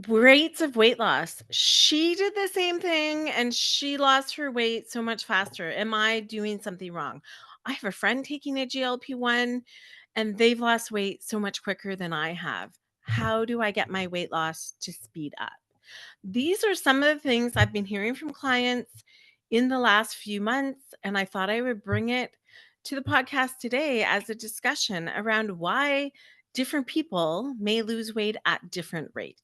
Rates of weight loss. She did the same thing and she lost her weight so much faster. Am I doing something wrong? I have a friend taking a GLP-1 and they've lost weight so much quicker than I have. How do I get my weight loss to speed up? These are some of the things I've been hearing from clients in the last few months, and I thought I would bring it to the podcast today as a discussion around why different people may lose weight at different rates.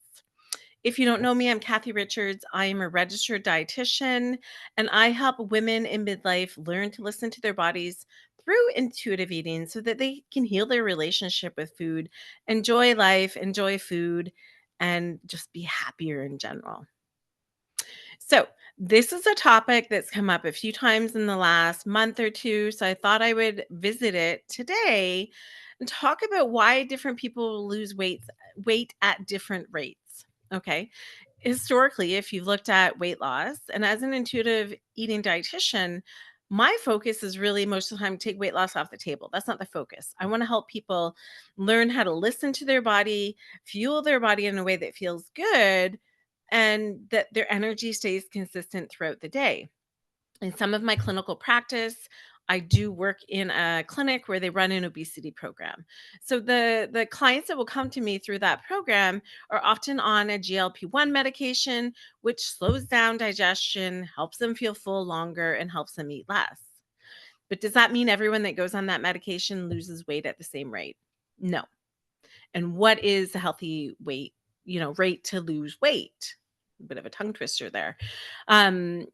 If you don't know me, I'm Kathy Richards. I am a registered dietitian, and I help women in midlife learn to listen to their bodies through intuitive eating so that they can heal their relationship with food, enjoy life, enjoy food, and just be happier in general. So, this is a topic that's come up a few times in the last month or two. So, I thought I would visit it today and talk about why different people lose weight at different rates. Okay. Historically, if you've looked at weight loss, and as an intuitive eating dietitian, my focus is really most of the time take weight loss off the table. That's not the focus. I want to help people learn how to listen to their body, fuel their body in a way that feels good, and that their energy stays consistent throughout the day. In some of my clinical practice, I do work in a clinic where they run an obesity program. So the clients that will come to me through that program are often on a GLP-1 medication, which slows down digestion, helps them feel full longer, and helps them eat less. But does that mean everyone that goes on that medication loses weight at the same rate? No. And what is a healthy weight, rate to lose weight? A bit of a tongue twister there. Um,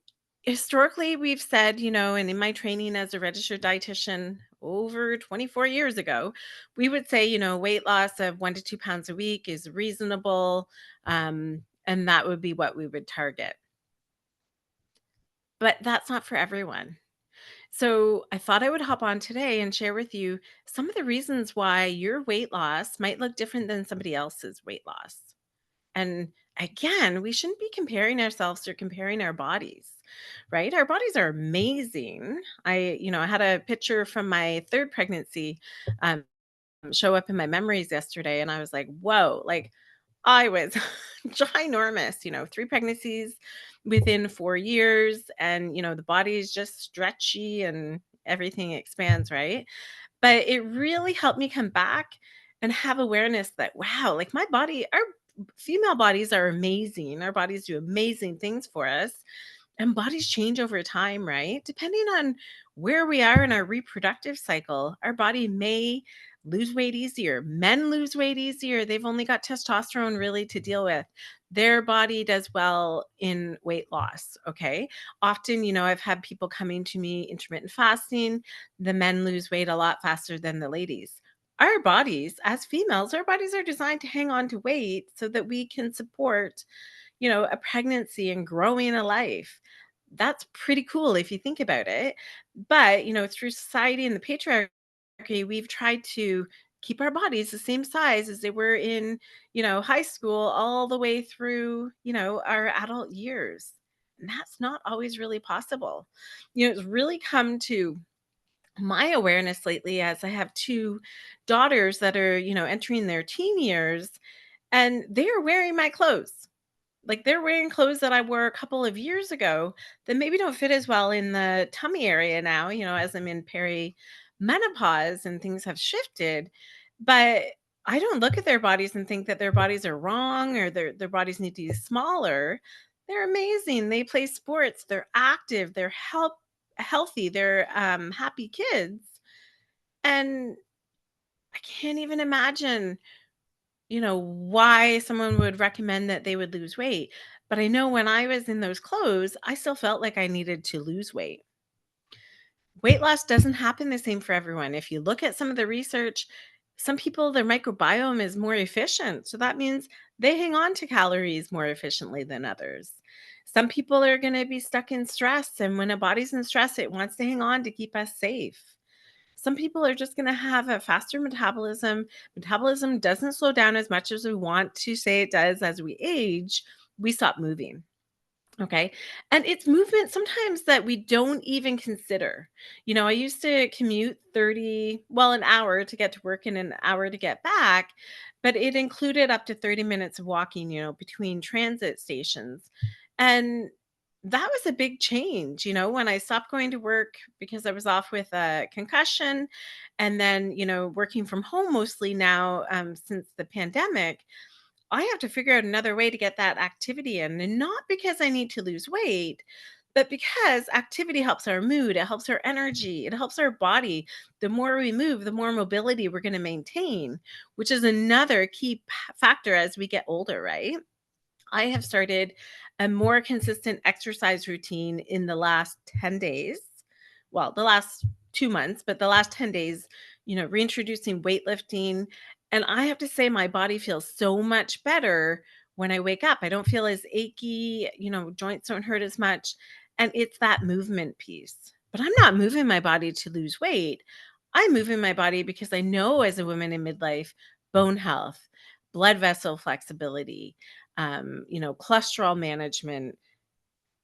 Historically, we've said, and in my training as a registered dietitian over 24 years ago, we would say, weight loss of 1 to 2 pounds a week is reasonable. And that would be what we would target. But that's not for everyone. So I thought I would hop on today and share with you some of the reasons why your weight loss might look different than somebody else's weight loss. And again, we shouldn't be comparing ourselves or comparing our bodies, right? Our bodies are amazing. I had a picture from my third pregnancy um, show up in my memories yesterday, and I was like, whoa, like I was ginormous, 3 pregnancies within 4 years, and, the body is just stretchy and everything expands, right? But it really helped me come back and have awareness that, wow, like my body our female bodies are amazing. Our bodies do amazing things for us, and bodies change over time, right? Depending on where we are in our reproductive cycle, our body may lose weight easier. Men lose weight easier. They've only got testosterone really to deal with. Their body does well in weight loss. Okay. Often, I've had people coming to me intermittent fasting. The men lose weight a lot faster than the ladies. Our bodies, as females, our bodies are designed to hang on to weight so that we can support a pregnancy and growing a life. That's pretty cool if you think about it. But, through society and the patriarchy, we've tried to keep our bodies the same size as they were in, high school all the way through, our adult years. And that's not always really possible. It's really come to my awareness lately as I have two daughters that are, entering their teen years and they are wearing my clothes. Like, they're wearing clothes that I wore a couple of years ago that maybe don't fit as well in the tummy area now, as I'm in perimenopause and things have shifted. But I don't look at their bodies and think that their bodies are wrong or their bodies need to be smaller. They're amazing. They play sports, they're active, they're healthy, they're happy kids. And I can't even imagine why someone would recommend that they would lose weight. But I know when I was in those clothes, I still felt like I needed to lose weight. Weight loss doesn't happen the same for everyone. If you look at some of the research, some people, their microbiome is more efficient. So that means they hang on to calories more efficiently than others. Some people are going to be stuck in stress. And when a body's in stress, it wants to hang on to keep us safe. Some people are just going to have a faster metabolism. Metabolism doesn't slow down as much as we want to say it does as we age. We stop moving. Okay. And it's movement sometimes that we don't even consider. I used to commute 30, well, an hour to get to work and an hour to get back, but it included up to 30 minutes of walking, between transit stations. And that was a big change, when I stopped going to work because I was off with a concussion and then, working from home mostly now since the pandemic. I have to figure out another way to get that activity in, and not because I need to lose weight, but because activity helps our mood, it helps our energy, it helps our body. The more we move, the more mobility we're going to maintain, which is another key factor as we get older, right? I have started a more consistent exercise routine in the last 10 days. Well, the last 2 months, but the last 10 days, reintroducing weightlifting. And I have to say, my body feels so much better when I wake up. I don't feel as achy, joints don't hurt as much. And it's that movement piece. But I'm not moving my body to lose weight. I'm moving my body because I know as a woman in midlife, bone health, blood vessel flexibility, cholesterol management,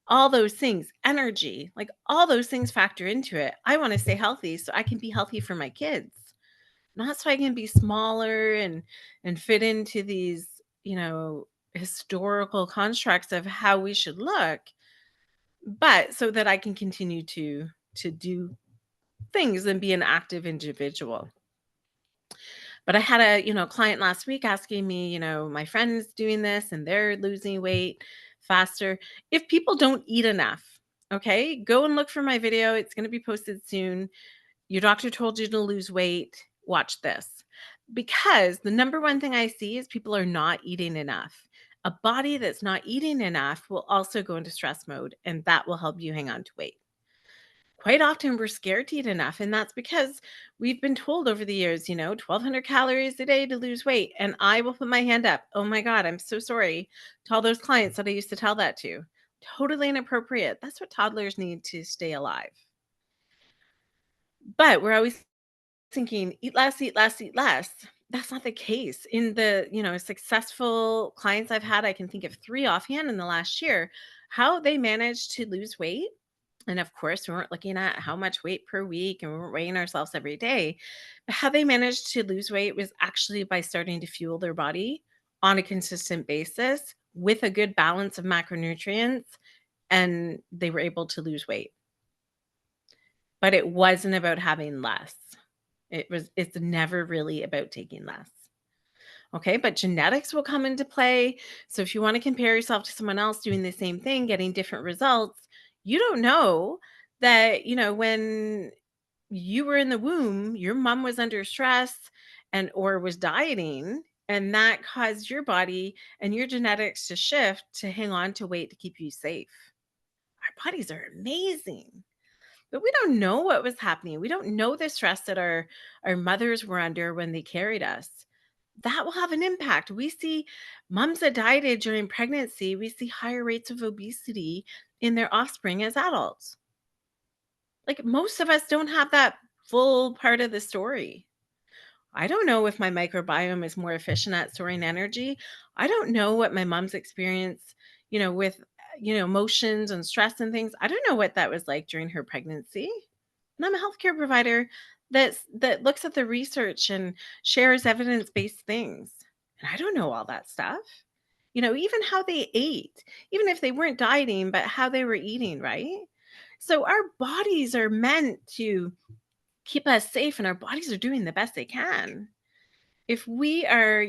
all those things, energy, like all those things factor into it. I want to stay healthy so I can be healthy for my kids, not so I can be smaller and fit into these, historical constructs of how we should look, but so that I can continue to do things and be an active individual. But I had a, client last week asking me, my friend's doing this and they're losing weight faster. If people don't eat enough, okay, go and look for my video. It's going to be posted soon. Your doctor told you to lose weight. Watch this. Because the number one thing I see is people are not eating enough. A body that's not eating enough will also go into stress mode, and that will help you hang on to weight. Quite often we're scared to eat enough, and that's because we've been told over the years, 1,200 calories a day to lose weight. And I will put my hand up. Oh my God, I'm so sorry to all those clients that I used to tell that to. Totally inappropriate. That's what toddlers need to stay alive. But we're always thinking, eat less, eat less, eat less. That's not the case. In the, successful clients I've had, I can think of 3 offhand in the last year, how they managed to lose weight. And of course, we weren't looking at how much weight per week and we weren't weighing ourselves every day. But how they managed to lose weight was actually by starting to fuel their body on a consistent basis with a good balance of macronutrients. And they were able to lose weight. But it wasn't about having less. It's never really about taking less. Okay, but genetics will come into play. So if you want to compare yourself to someone else doing the same thing, getting different results, you don't know that, when you were in the womb, your mom was under stress and or was dieting, and that caused your body and your genetics to shift to hang on to weight to keep you safe. Our bodies are amazing. But we don't know what was happening. We don't know the stress that our mothers were under when they carried us. That will have an impact. We see moms that dieted during pregnancy, we see higher rates of obesity in their offspring as adults. Like most of us don't have that full part of the story. I don't know if my microbiome is more efficient at storing energy. I don't know what my mom's experience, with emotions and stress and things. I don't know what that was like during her pregnancy. And I'm a healthcare provider that looks at the research and shares evidence-based things. And I don't know all that stuff. Even how they ate, even if they weren't dieting, but how they were eating, right? So our bodies are meant to keep us safe and our bodies are doing the best they can. If we are,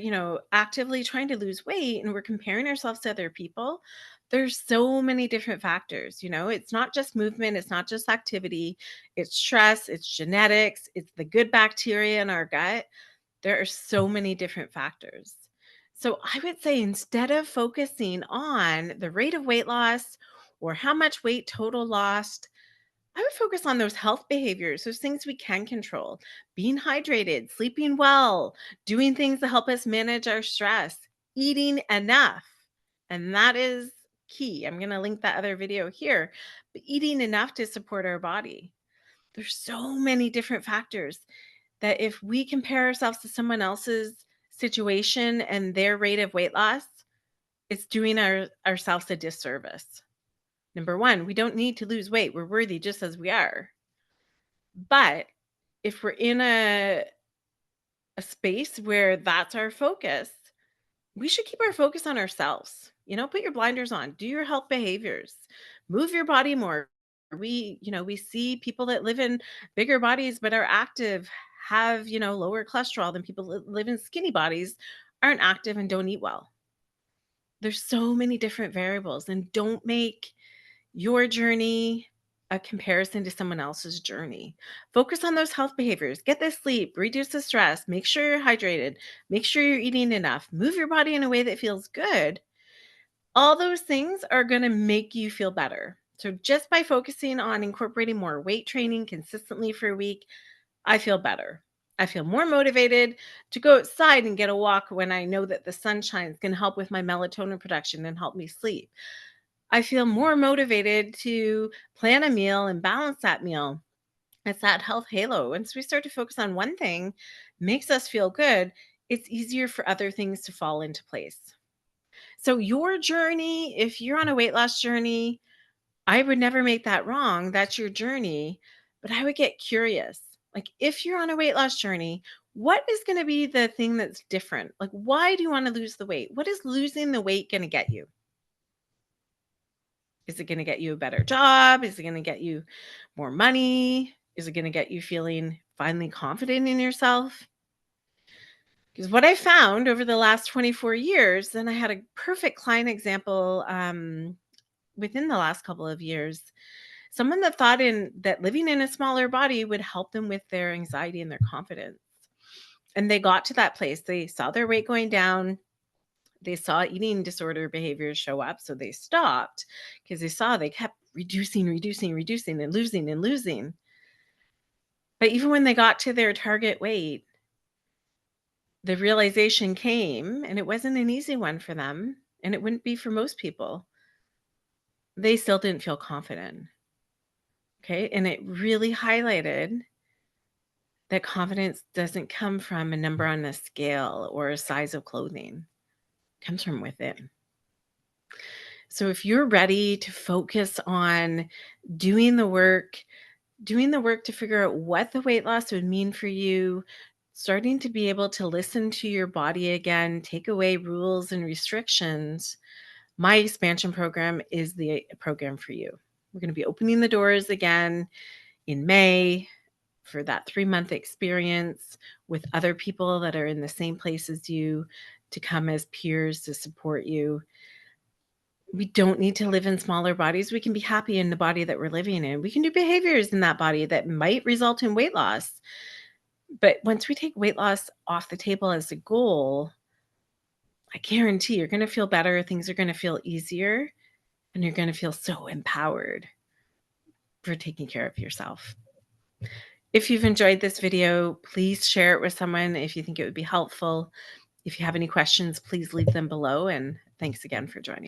actively trying to lose weight and we're comparing ourselves to other people, there's so many different factors. It's not just movement, it's not just activity, it's stress, it's genetics, it's the good bacteria in our gut. There are so many different factors. So I would say instead of focusing on the rate of weight loss or how much weight total lost, I would focus on those health behaviors, those things we can control, being hydrated, sleeping well, doing things to help us manage our stress, eating enough. And that is key. I'm going to link that other video here, but eating enough to support our body. There's so many different factors that if we compare ourselves to someone else's situation and their rate of weight loss, it's doing ourselves a disservice. Number one, we don't need to lose weight. We're worthy just as we are. But if we're in a space where that's our focus, we should keep our focus on ourselves. Put your blinders on, do your health behaviors, move your body more. We see people that live in bigger bodies but are active have, lower cholesterol than people that live in skinny bodies, aren't active and don't eat well. There's so many different variables, and don't make your journey a comparison to someone else's journey. Focus on those health behaviors. Get the sleep, reduce the stress, make sure you're hydrated, make sure you're eating enough, move your body in a way that feels good. All those things are going to make you feel better. So, just by focusing on incorporating more weight training consistently for a week, I feel better. I feel more motivated to go outside and get a walk when I know that the sunshine is going to help with my melatonin production and help me sleep. I feel more motivated to plan a meal and balance that meal. It's that health halo. Once we start to focus on one thing, makes us feel good, it's easier for other things to fall into place. So, your journey, if you're on a weight loss journey, I would never make that wrong. That's your journey. But I would get curious. Like, if you're on a weight loss journey, what is going to be the thing that's different? Like, why do you want to lose the weight? What is losing the weight going to get you? Is it gonna get you a better job? Is it gonna get you more money? Is it gonna get you feeling finally confident in yourself? Because what I found over the last 24 years, and I had a perfect client example within the last couple of years, someone that thought in that living in a smaller body would help them with their anxiety and their confidence. And they got to that place. They saw their weight going down. They saw eating disorder behaviors show up, so they stopped because they saw they kept reducing, reducing, reducing, and losing and losing. But even when they got to their target weight, the realization came, and it wasn't an easy one for them, and it wouldn't be for most people. They still didn't feel confident. Okay. And it really highlighted that confidence doesn't come from a number on a scale or a size of clothing, it comes from within. So if you're ready to focus on doing the work, doing the work to figure out what the weight loss would mean for you, starting to be able to listen to your body again, take away rules and restrictions, my expansion program is the program for you. We're going to be opening the doors again in May for that 3-month experience with other people that are in the same place as you, to come as peers to support you. We don't need to live in smaller bodies. We can be happy in the body that we're living in. We can do behaviors in that body that might result in weight loss. But once we take weight loss off the table as a goal, I guarantee you're going to feel better. Things are going to feel easier, and you're going to feel so empowered for taking care of yourself. If you've enjoyed this video, please share it with someone if you think it would be helpful. If you have any questions, please leave them below. And thanks again for joining.